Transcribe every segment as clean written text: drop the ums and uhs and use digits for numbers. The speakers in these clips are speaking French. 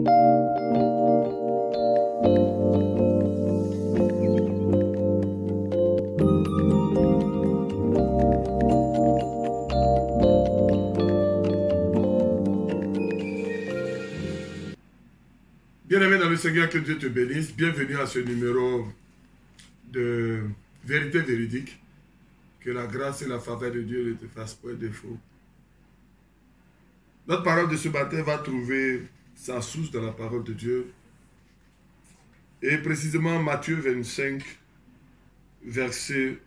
Bien-aimé dans le Seigneur, que Dieu te bénisse. Bienvenue à ce numéro de Vérité Véridique. Que la grâce et la faveur de Dieu ne te fassent point défaut. Notre parole de ce matin va trouver sa source dans la parole de Dieu. Et précisément Matthieu 25, verset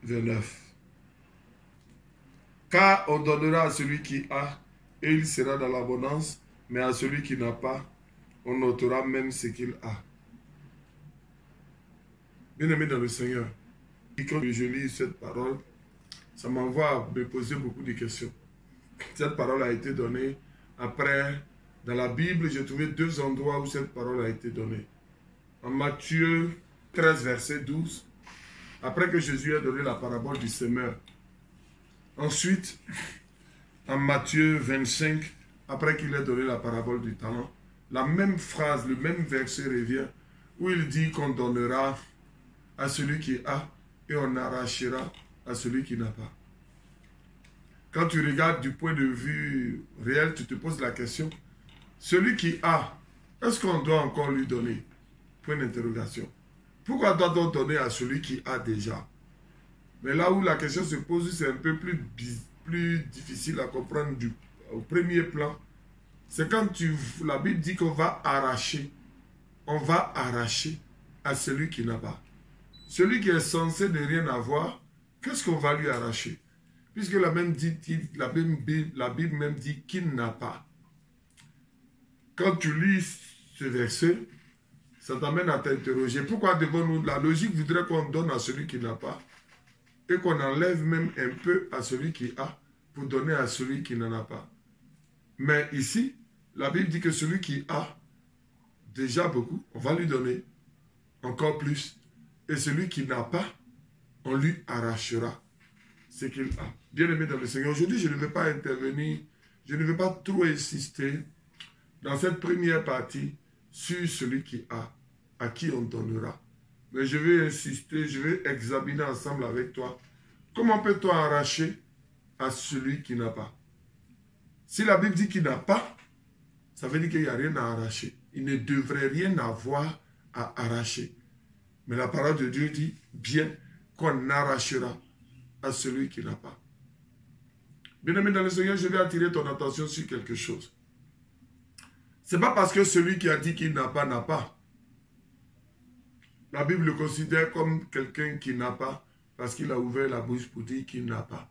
29. Car on donnera à celui qui a, et il sera dans l'abondance, mais à celui qui n'a pas, on notera même ce qu'il a. Bien-aimé dans le Seigneur, quand je lis cette parole, ça m'envoie à me poser beaucoup de questions. Cette parole a été donnée après, dans la Bible, j'ai trouvé deux endroits où cette parole a été donnée. En Matthieu 13, verset 12, après que Jésus a donné la parabole du semeur. Ensuite, en Matthieu 25, après qu'il ait donné la parabole du talent, la même phrase, le même verset revient où il dit qu'on donnera à celui qui a et on arrachera à celui qui n'a pas. Quand tu regardes du point de vue réel, tu te poses la question, celui qui a, est-ce qu'on doit encore lui donner? Point d'interrogation. Pourquoi doit-on donner à celui qui a déjà? Mais là où la question se pose, c'est un peu plus difficile à comprendre au premier plan. C'est quand la Bible dit qu'on va arracher. On va arracher à celui qui n'a pas. Celui qui est censé ne rien avoir, qu'est-ce qu'on va lui arracher? Puisque la Bible même dit qu'il n'a pas. Quand tu lis ce verset, ça t'amène à t'interroger. Pourquoi devons-nous... La logique voudrait qu'on donne à celui qui n'a pas et qu'on enlève même un peu à celui qui a pour donner à celui qui n'en a pas. Mais ici, la Bible dit que celui qui a déjà beaucoup, on va lui donner encore plus. Et celui qui n'a pas, on lui arrachera ce qu'il a. Bien-aimé dans le Seigneur, aujourd'hui, je ne vais pas intervenir, je ne vais pas trop insister dans cette première partie sur celui qui a, à qui on donnera. Mais je vais insister, je vais examiner ensemble avec toi comment peut-on arracher à celui qui n'a pas. Si la Bible dit qu'il n'a pas, ça veut dire qu'il n'y a rien à arracher. Il ne devrait rien avoir à arracher. Mais la parole de Dieu dit bien qu'on arrachera à celui qui n'a pas. Bien-aimé dans le Seigneur, je vais attirer ton attention sur quelque chose. Ce n'est pas parce que celui qui a dit qu'il n'a pas, n'a pas. La Bible le considère comme quelqu'un qui n'a pas parce qu'il a ouvert la bouche pour dire qu'il n'a pas.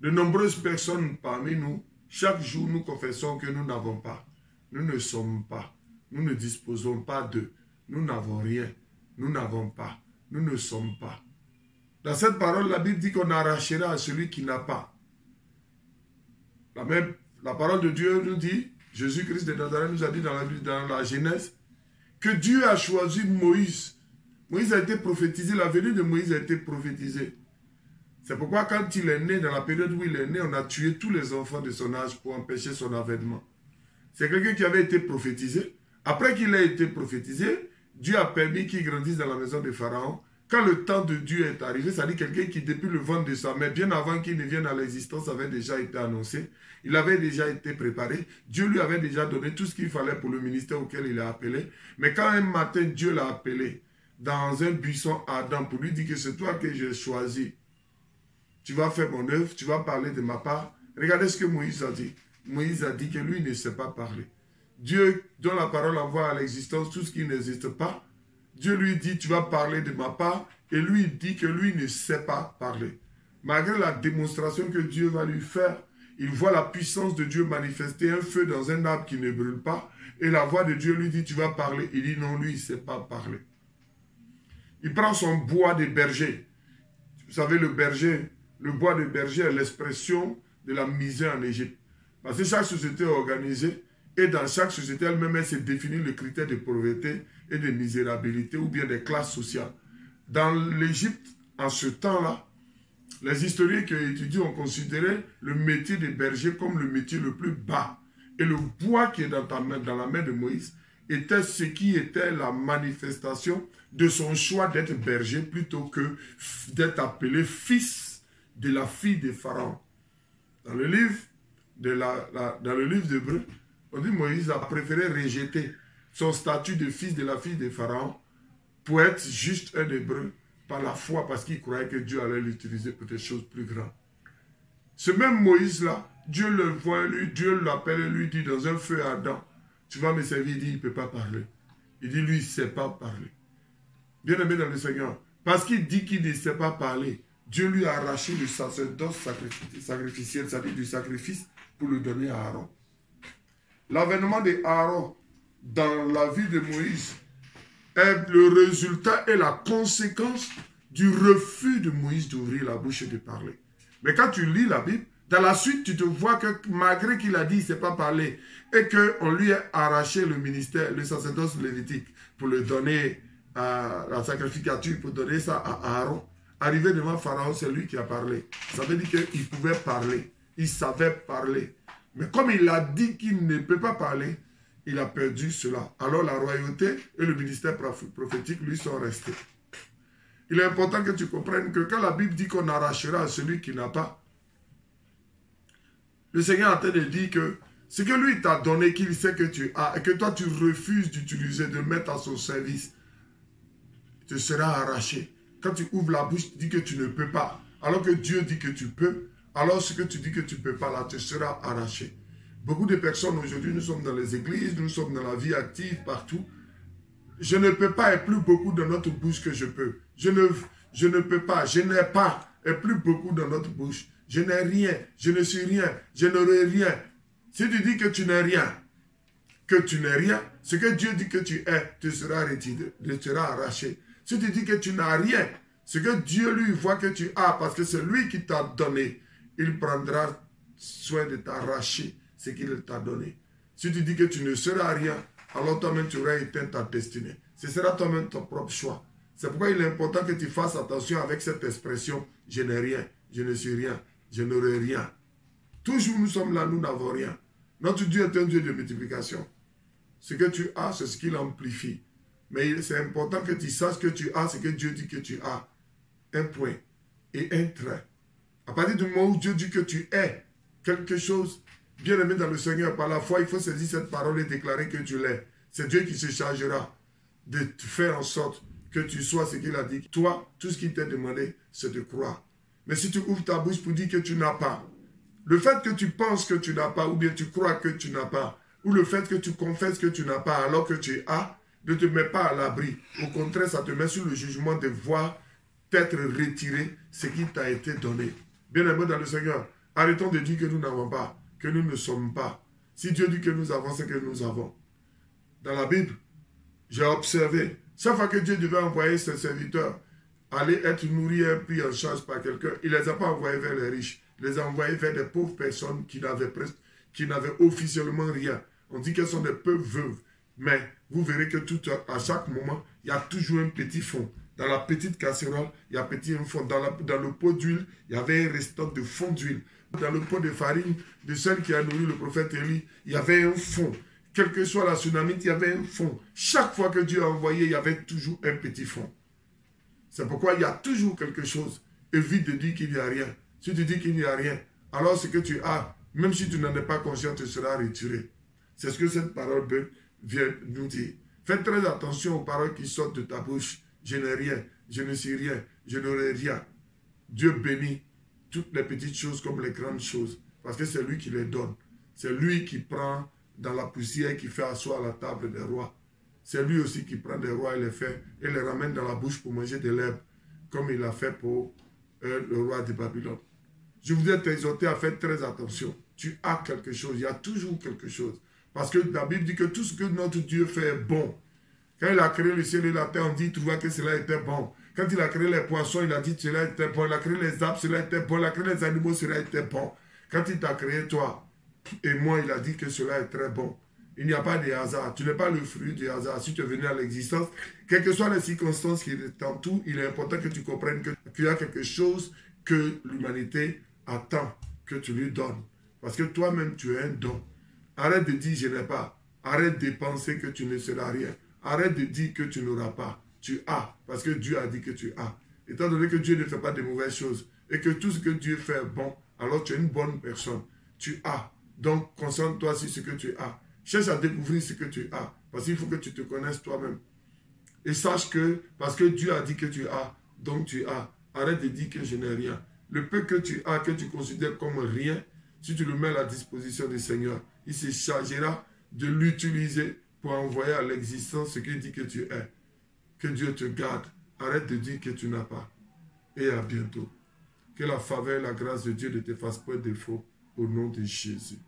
De nombreuses personnes parmi nous, chaque jour nous confessons que nous n'avons pas. Nous ne sommes pas. Nous ne disposons pas de. Nous n'avons rien. Nous n'avons pas. Nous ne sommes pas. Dans cette parole, la Bible dit qu'on arrachera à celui qui n'a pas. La parole de Dieu nous dit, Jésus-Christ de Nazareth nous a dit dans la Genèse, que Dieu a choisi Moïse. Moïse a été prophétisé, la venue de Moïse a été prophétisée. C'est pourquoi quand il est né, dans la période où il est né, on a tué tous les enfants de son âge pour empêcher son avènement. C'est quelqu'un qui avait été prophétisé. Après qu'il ait été prophétisé, Dieu a permis qu'il grandisse dans la maison de Pharaon. Quand le temps de Dieu est arrivé, c'est-à-dire quelqu'un qui, depuis le ventre de sa mère, bien avant qu'il ne vienne à l'existence, avait déjà été annoncé. Il avait déjà été préparé. Dieu lui avait déjà donné tout ce qu'il fallait pour le ministère auquel il est appelé. Mais quand un matin, Dieu l'a appelé dans un buisson ardent pour lui dire que c'est toi que j'ai choisi. Tu vas faire mon œuvre, tu vas parler de ma part. Regardez ce que Moïse a dit. Moïse a dit que lui ne sait pas parler. Dieu, dont la parole envoie à l'existence tout ce qui n'existe pas, Dieu lui dit, tu vas parler de ma part, et lui dit que lui ne sait pas parler. Malgré la démonstration que Dieu va lui faire, il voit la puissance de Dieu manifester, un feu dans un arbre qui ne brûle pas, et la voix de Dieu lui dit, tu vas parler. Il dit, non, lui, il ne sait pas parler. Il prend son bois de berger. Vous savez, le bois de berger est l'expression de la misère en Égypte. Parce que chaque société est organisée, et dans chaque société elle-même, elle se définit le critère de pauvreté et de misérabilité ou bien des classes sociales. Dans l'Égypte, en ce temps-là, les historiens qui étudient ont considéré le métier de berger comme le métier le plus bas Et le bois qui est dans ta main, dans la main de Moïse, était ce qui était la manifestation de son choix d'être berger plutôt que d'être appelé fils de la fille de Pharaon. Dans le livre d'Hébreux, on dit Moïse a préféré rejeter son statut de fils de la fille de Pharaon pour être juste un Hébreu par la foi parce qu'il croyait que Dieu allait l'utiliser pour des choses plus grandes. Ce même Moïse-là, Dieu le voit, Dieu l'appelle et lui dit dans un feu ardent, tu vas me servir, il dit, il ne peut pas parler. Il dit, lui, il ne sait pas parler. Bien aimé dans le Seigneur, parce qu'il dit qu'il ne sait pas parler, Dieu lui a arraché le sacerdoce sacrificiel, c'est-à-dire du sacrifice, pour le donner à Aaron. L'avènement d'Aaron dans la vie de Moïse est le résultat et la conséquence du refus de Moïse d'ouvrir la bouche et de parler. Mais quand tu lis la Bible, dans la suite, tu te vois que malgré qu'il a dit qu'il ne sait pas parler et qu'on lui a arraché le ministère, le sacerdoce lévitique pour le donner à la sacrificature, pour donner ça à Aaron, arrivé devant Pharaon, c'est lui qui a parlé. Ça veut dire qu'il pouvait parler, il savait parler. Mais comme il a dit qu'il ne peut pas parler, il a perdu cela. Alors la royauté et le ministère prophétique lui sont restés. Il est important que tu comprennes que quand la Bible dit qu'on arrachera à celui qui n'a pas, le Seigneur est en train de dire que ce que lui t'a donné, qu'il sait que tu as, et que toi tu refuses d'utiliser, de mettre à son service, te sera arraché. Quand tu ouvres la bouche, tu dis que tu ne peux pas, alors que Dieu dit que tu peux, alors ce que tu dis que tu ne peux pas, là, te sera arraché. Beaucoup de personnes aujourd'hui, nous sommes dans les églises, nous sommes dans la vie active, partout. Je ne peux pas et plus beaucoup dans notre bouche que je peux. Je ne peux pas, je n'ai pas et plus beaucoup dans notre bouche. Je n'ai rien, je ne suis rien, je n'aurai rien. Si tu dis que tu n'es rien, ce que Dieu dit que tu es, te sera retiré, te sera arraché. Si tu dis que tu n'as rien, ce que Dieu lui voit que tu as, parce que c'est lui qui t'a donné, il prendra soin de t'arracher ce qu'il t'a donné. Si tu dis que tu ne seras rien, alors toi-même tu auras éteint ta destinée. Ce sera toi-même ton propre choix. C'est pourquoi il est important que tu fasses attention avec cette expression « je n'ai rien, je ne suis rien, je n'aurai rien ». Toujours nous sommes là, nous n'avons rien. Notre Dieu est un Dieu de multiplication. Ce que tu as, c'est ce qu'il amplifie. Mais c'est important que tu saches que tu as ce que Dieu dit que tu as. Un point et un trait. À partir du moment où Dieu dit que tu es quelque chose, bien aimé dans le Seigneur, par la foi, il faut saisir cette parole et déclarer que tu l'es. C'est Dieu qui se chargera de te faire en sorte que tu sois ce qu'il a dit. Toi, tout ce qu'il t'a demandé, c'est de croire. Mais si tu ouvres ta bouche pour dire que tu n'as pas, le fait que tu penses que tu n'as pas, ou bien tu crois que tu n'as pas, ou le fait que tu confesses que tu n'as pas alors que tu as, ne te met pas à l'abri. Au contraire, ça te met sur le jugement de voir t'être retiré ce qui t'a été donné. Bien aimé dans le Seigneur, arrêtons de dire que nous n'avons pas, que nous ne sommes pas. Si Dieu dit que nous avons, c'est que nous avons. Dans la Bible, j'ai observé, chaque fois que Dieu devait envoyer ses serviteurs aller être nourris et pris en charge par quelqu'un, il ne les a pas envoyés vers les riches, il les a envoyés vers des pauvres personnes qui n'avaient officiellement rien. On dit qu'elles sont des pauvres veuves. Mais vous verrez que à chaque moment, il y a toujours un petit fond. Dans la petite casserole, il y a un fond. Dans le pot d'huile, il y avait un restant de fond d'huile. Dans le pot de farine de celle qui a nourri le prophète Élie, il y avait un fond. Quelle que soit la tsunamite, il y avait un fond. Chaque fois que Dieu a envoyé, il y avait toujours un petit fond. C'est pourquoi il y a toujours quelque chose. Évite de dire qu'il n'y a rien. Si tu dis qu'il n'y a rien, alors ce que tu as, même si tu n'en es pas conscient, te sera retiré. C'est ce que cette parole vient nous dire. Faites très attention aux paroles qui sortent de ta bouche. Je n'ai rien, je ne suis rien, je n'aurai rien. Dieu bénit toutes les petites choses comme les grandes choses. Parce que c'est lui qui les donne. C'est lui qui prend dans la poussière et qui fait asseoir la table des rois. C'est lui aussi qui prend des rois et les fait et les ramène dans la bouche pour manger de l'herbe, comme il l'a fait pour le roi de Babylone. Je voudrais t'exhorter à faire très attention. Tu as quelque chose, il y a toujours quelque chose. Parce que la Bible dit que tout ce que notre Dieu fait est bon. Quand il a créé le ciel et la terre, on dit, il trouva que cela était bon. Quand il a créé les poissons, il a dit que cela était bon. Il a créé les arbres, cela était bon. Il a créé les animaux, cela était bon. Quand il t'a créé toi et moi, il a dit que cela est très bon. Il n'y a pas de hasard. Tu n'es pas le fruit du hasard. Si tu es venu à l'existence, quelles que soient les circonstances qui t'entourent, il est important que tu comprennes qu'il y a quelque chose que l'humanité attend que tu lui donnes. Parce que toi-même, tu es un don. Arrête de dire je n'ai pas. Arrête de penser que tu ne seras rien. Arrête de dire que tu n'auras pas. Tu as, parce que Dieu a dit que tu as. Étant donné que Dieu ne fait pas de mauvaises choses et que tout ce que Dieu fait est bon, alors tu es une bonne personne. Tu as. Donc, concentre-toi sur ce que tu as. Cherche à découvrir ce que tu as. Parce qu'il faut que tu te connaisses toi-même. Et sache que, parce que Dieu a dit que tu as, donc tu as. Arrête de dire que je n'ai rien. Le peu que tu as, que tu considères comme rien, si tu le mets à la disposition du Seigneur, il se chargera de l'utiliser pour envoyer à l'existence ce qu'il dit que tu es. Que Dieu te garde. Arrête de dire que tu n'as pas. Et à bientôt. Que la faveur et la grâce de Dieu ne te fassent pas défaut au nom de Jésus.